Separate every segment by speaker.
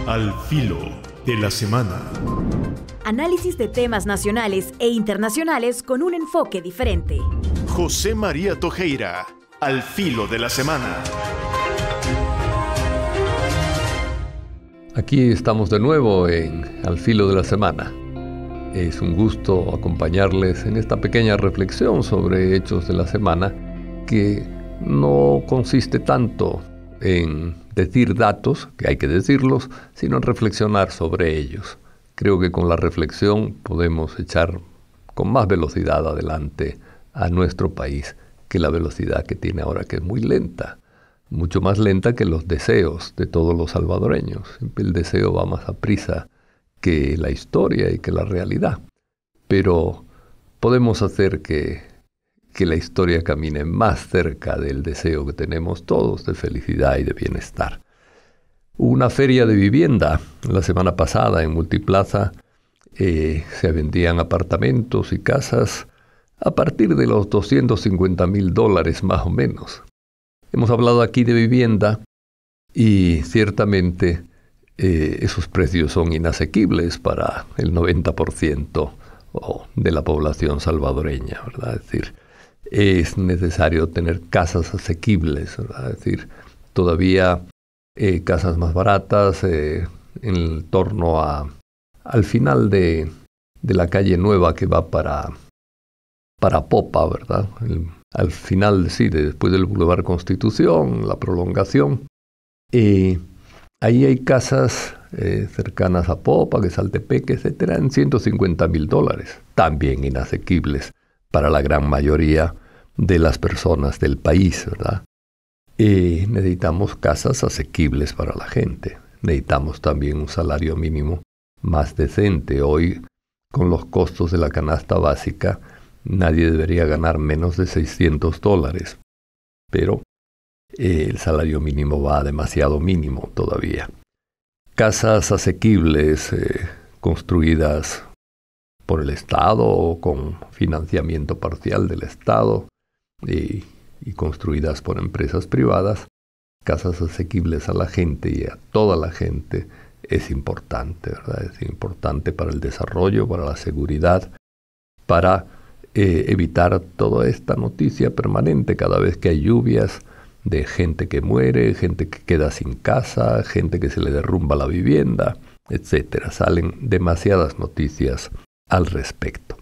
Speaker 1: Al filo de la semana.
Speaker 2: Análisis de temas nacionales e internacionales con un enfoque diferente.
Speaker 1: José María Tojeira, al filo de la semana.
Speaker 3: Aquí estamos de nuevo en Al filo de la semana. Es un gusto acompañarles en esta pequeña reflexión sobre hechos de la semana que no consiste tanto en decir datos, que hay que decirlos, sino en reflexionar sobre ellos. Creo que con la reflexión podemos echar con más velocidad adelante a nuestro país que la velocidad que tiene ahora, que es muy lenta, mucho más lenta que los deseos de todos los salvadoreños. Siempre el deseo va más aprisa que la historia y que la realidad. Pero podemos hacer que la historia camine más cerca del deseo que tenemos todos de felicidad y de bienestar. Hubo una feria de vivienda la semana pasada en Multiplaza. Se vendían apartamentos y casas a partir de los $250,000 más o menos. Hemos hablado aquí de vivienda y ciertamente esos precios son inasequibles para el 90% de la población salvadoreña, ¿verdad? Es decir, es necesario tener casas asequibles, ¿verdad? Es decir, todavía casas más baratas en torno al final de la calle nueva que va para Popa, ¿verdad? Al final, sí, después del Boulevard Constitución, la prolongación. Ahí hay casas cercanas a Popa, que Saltepeque, etcétera, en $150,000, también inasequibles para la gran mayoría de las personas del país, ¿verdad? Necesitamos casas asequibles para la gente. Necesitamos también un salario mínimo más decente. Hoy, con los costos de la canasta básica, nadie debería ganar menos de $600. Pero el salario mínimo va demasiado mínimo todavía. Casas asequibles construidas por el Estado o con financiamiento parcial del Estado y construidas por empresas privadas, casas asequibles a la gente y a toda la gente es importante, ¿verdad? Es importante para el desarrollo, para la seguridad, para evitar toda esta noticia permanente cada vez que hay lluvias de gente que muere, gente que queda sin casa, gente que se le derrumba la vivienda, etcétera. Salen demasiadas noticias al respecto.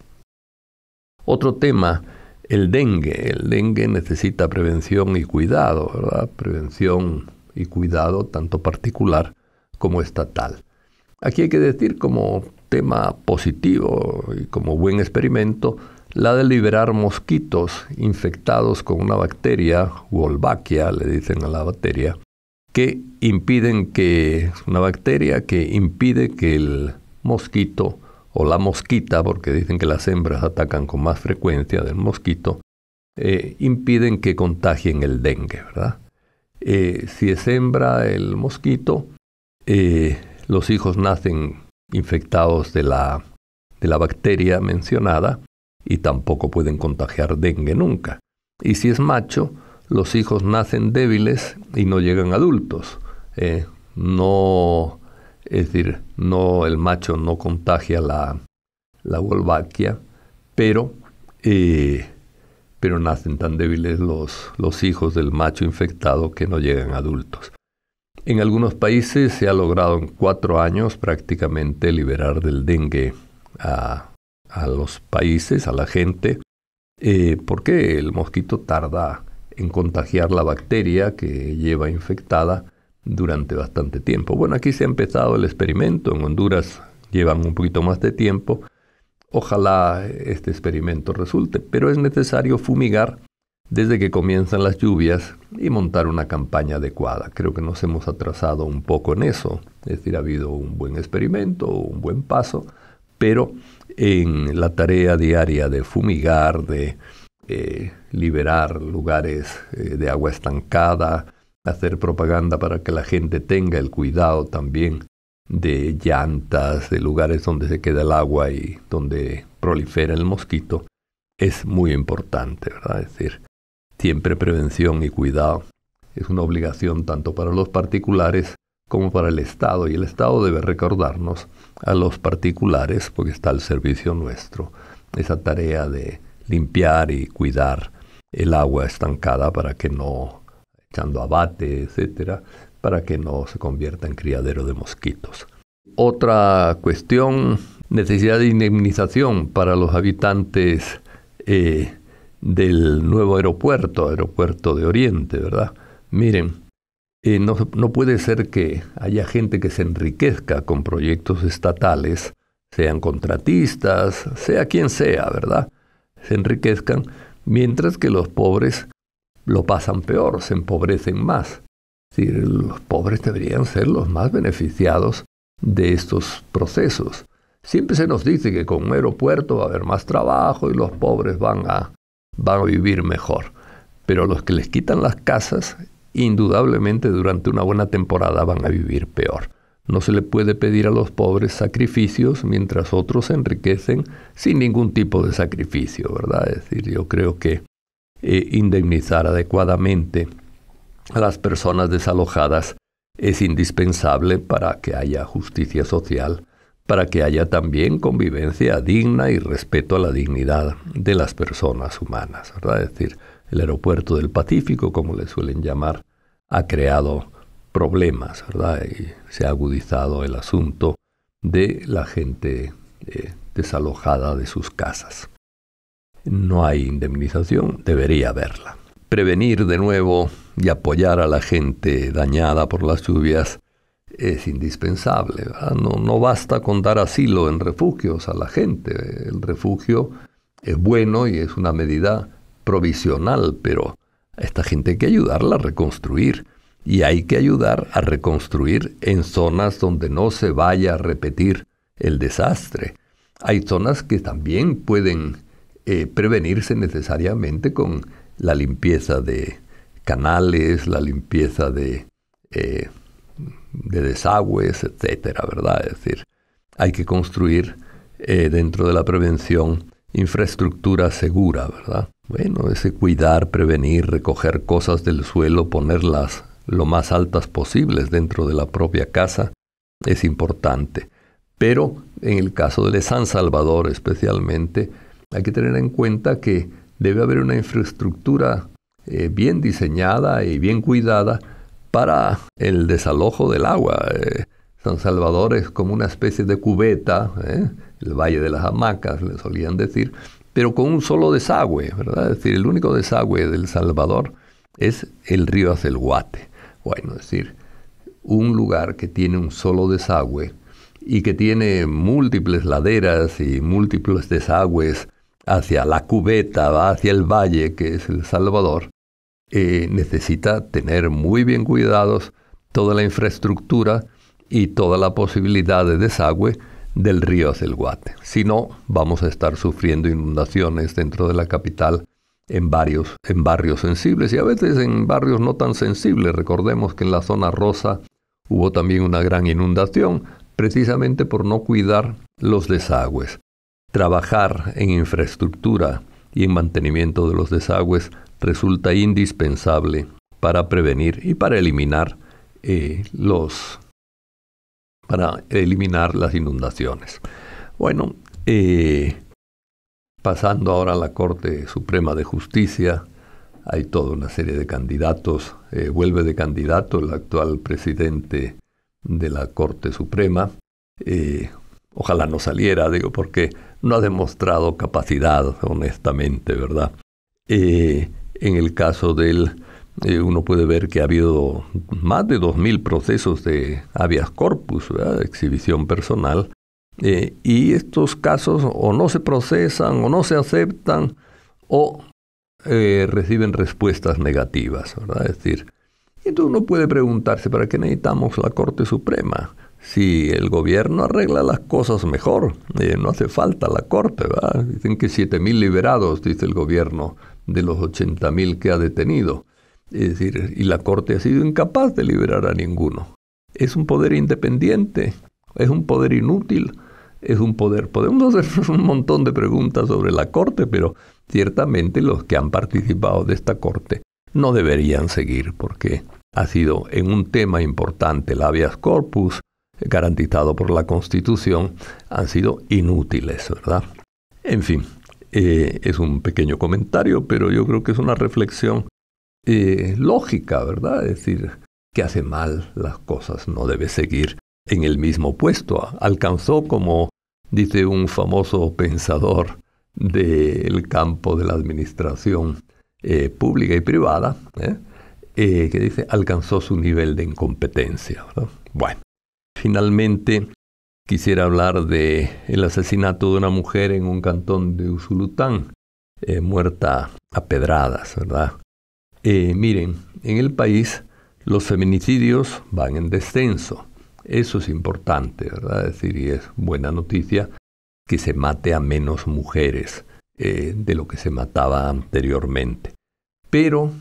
Speaker 3: Otro tema, el dengue. El dengue necesita prevención y cuidado, ¿verdad? Prevención y cuidado tanto particular como estatal. Aquí hay que decir como tema positivo y como buen experimento la de liberar mosquitos infectados con una bacteria, Wolbachia, le dicen a la bacteria, que impiden que, es una bacteria que impide que el mosquito o la mosquita, porque dicen que las hembras atacan con más frecuencia del mosquito, impiden que contagien el dengue, ¿verdad? Si es hembra el mosquito, los hijos nacen infectados de la bacteria mencionada y tampoco pueden contagiar dengue nunca. Y si es macho, los hijos nacen débiles y no llegan adultos. Es decir, el macho no contagia la Wolbachia, pero nacen tan débiles los hijos del macho infectado que no llegan adultos. En algunos países se ha logrado en 4 años prácticamente liberar del dengue a los países, a la gente, porque el mosquito tarda en contagiar la bacteria que lleva infectada durante bastante tiempo. Bueno, aquí se ha empezado el experimento, en Honduras llevan un poquito más de tiempo. Ojalá este experimento resulte, pero es necesario fumigar desde que comienzan las lluvias y montar una campaña adecuada. Creo que nos hemos atrasado un poco en eso, es decir, ha habido un buen experimento, un buen paso, pero en la tarea diaria de fumigar, de liberar lugares de agua estancada, hacer propaganda para que la gente tenga el cuidado también de llantas, de lugares donde se queda el agua y donde prolifera el mosquito, es muy importante, ¿verdad? Es decir, siempre prevención y cuidado es una obligación tanto para los particulares como para el Estado, y el Estado debe recordarnos a los particulares, porque está al servicio nuestro, esa tarea de limpiar y cuidar el agua estancada para que no, echando abate, etcétera, para que no se convierta en criadero de mosquitos. Otra cuestión, necesidad de indemnización para los habitantes del nuevo aeropuerto de Oriente, ¿verdad? Miren, no puede ser que haya gente que se enriquezca con proyectos estatales, sean contratistas, sea quien sea, ¿verdad? Se enriquezcan, mientras que los pobres lo pasan peor, se empobrecen más. Es decir, los pobres deberían ser los más beneficiados de estos procesos. Siempre se nos dice que con un aeropuerto va a haber más trabajo y los pobres van a vivir mejor. Pero los que les quitan las casas, indudablemente durante una buena temporada van a vivir peor. No se le puede pedir a los pobres sacrificios mientras otros se enriquecen sin ningún tipo de sacrificio, ¿verdad? Es decir, yo creo que indemnizar adecuadamente a las personas desalojadas es indispensable para que haya justicia social, para que haya también convivencia digna y respeto a la dignidad de las personas humanas, ¿verdad? Es decir, el aeropuerto del Pacífico, como le suelen llamar, ha creado problemas, ¿verdad? Y se ha agudizado el asunto de la gente desalojada de sus casas. No hay indemnización, debería haberla. Prevenir de nuevo y apoyar a la gente dañada por las lluvias es indispensable, ¿verdad? No basta con dar asilo en refugios a la gente. El refugio es bueno y es una medida provisional, pero a esta gente hay que ayudarla a reconstruir. Y hay que ayudar a reconstruir en zonas donde no se vaya a repetir el desastre. Hay zonas que también pueden prevenirse necesariamente con la limpieza de canales, la limpieza de desagües, etcétera, ¿verdad? Es decir, hay que construir dentro de la prevención infraestructura segura, ¿verdad? Bueno, ese cuidar, prevenir, recoger cosas del suelo, ponerlas lo más altas posibles dentro de la propia casa es importante. Pero en el caso de San Salvador especialmente, hay que tener en cuenta que debe haber una infraestructura bien diseñada y bien cuidada para el desalojo del agua. San Salvador es como una especie de cubeta, el Valle de las Hamacas, le solían decir, pero con un solo desagüe, ¿verdad? Es decir, el único desagüe del Salvador es el río Acelguate. Bueno, es decir, un lugar que tiene un solo desagüe y que tiene múltiples laderas y múltiples desagües hacia la cubeta, va hacia el valle, que es El Salvador, necesita tener muy bien cuidados toda la infraestructura y toda la posibilidad de desagüe del río Acelguate. Si no, vamos a estar sufriendo inundaciones dentro de la capital en barrios sensibles y a veces en barrios no tan sensibles. Recordemos que en la zona rosa hubo también una gran inundación, precisamente por no cuidar los desagües. Trabajar en infraestructura y en mantenimiento de los desagües resulta indispensable para prevenir y para eliminar las inundaciones. Bueno, pasando ahora a la Corte Suprema de Justicia, hay toda una serie de candidatos. Vuelve de candidato el actual presidente de la Corte Suprema. Ojalá no saliera, porque no ha demostrado capacidad, honestamente, ¿verdad? En el caso de él, uno puede ver que ha habido más de 2.000 procesos de habeas corpus, ¿verdad? De exhibición personal. Y estos casos o no se procesan o no se aceptan o reciben respuestas negativas, ¿verdad? Es decir, entonces uno puede preguntarse, ¿para qué necesitamos la Corte Suprema? Si el gobierno arregla las cosas mejor, no hace falta la Corte, ¿verdad? Dicen que 7.000 liberados, dice el gobierno, de los 80.000 que ha detenido. Es decir, y la Corte ha sido incapaz de liberar a ninguno. Es un poder independiente, es un poder inútil, es un poder... Podemos hacer un montón de preguntas sobre la Corte, pero ciertamente los que han participado de esta Corte no deberían seguir, porque ha sido en un tema importante, el habeas corpus, garantizado por la Constitución, han sido inútiles, ¿verdad? En fin, es un pequeño comentario, pero yo creo que es una reflexión lógica, ¿verdad? Es decir, que hace mal las cosas, no debe seguir en el mismo puesto. Alcanzó, como dice un famoso pensador del campo de la administración pública y privada, que dice, alcanzó su nivel de incompetencia, ¿verdad? Bueno, finalmente quisiera hablar del asesinato de una mujer en un cantón de Usulután, muerta a pedradas, ¿verdad? Miren, en el país los feminicidios van en descenso. Eso es importante, ¿verdad? Es decir, y es buena noticia que se mate a menos mujeres de lo que se mataba anteriormente. Pero,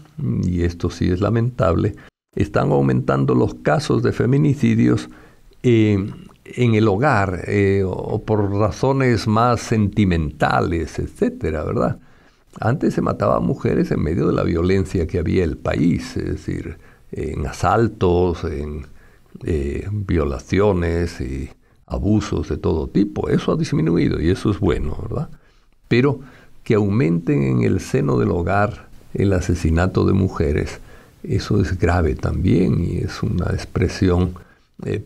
Speaker 3: y esto sí es lamentable, están aumentando los casos de feminicidios en el hogar o por razones más sentimentales, etcétera, ¿verdad? Antes se mataba a mujeres en medio de la violencia que había en el país, es decir, en asaltos, en violaciones y abusos de todo tipo. Eso ha disminuido y eso es bueno, ¿verdad? Pero que aumenten en el seno del hogar el asesinato de mujeres, eso es grave también y es una expresión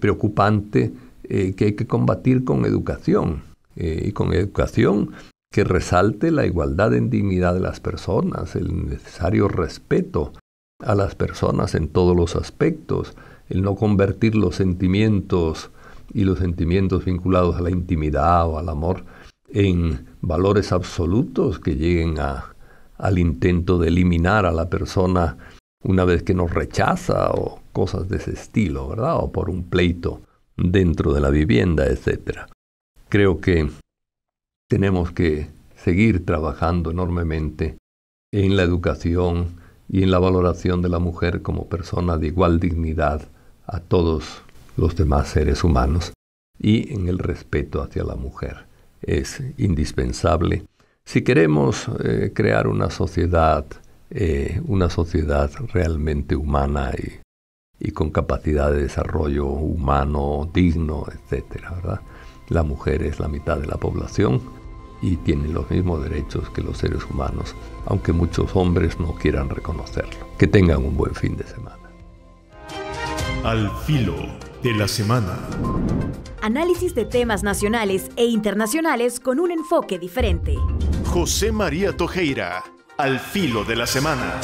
Speaker 3: preocupante que hay que combatir con educación y con educación que resalte la igualdad en dignidad de las personas, el necesario respeto a las personas en todos los aspectos, el no convertir los sentimientos y los sentimientos vinculados a la intimidad o al amor en valores absolutos que lleguen al intento de eliminar a la persona una vez que nos rechaza o cosas de ese estilo, ¿verdad? O por un pleito dentro de la vivienda, etc. Creo que tenemos que seguir trabajando enormemente en la educación y en la valoración de la mujer como persona de igual dignidad a todos los demás seres humanos y en el respeto hacia la mujer. Es indispensable si queremos crear una sociedad realmente humana y con capacidad de desarrollo humano, digno, etcétera, ¿verdad? La mujer es la mitad de la población y tiene los mismos derechos que los seres humanos, aunque muchos hombres no quieran reconocerlo. Que tengan un buen fin de semana.
Speaker 1: Al filo de la semana.
Speaker 2: Análisis de temas nacionales e internacionales con un enfoque diferente.
Speaker 1: José María Tojeira, al filo de la semana.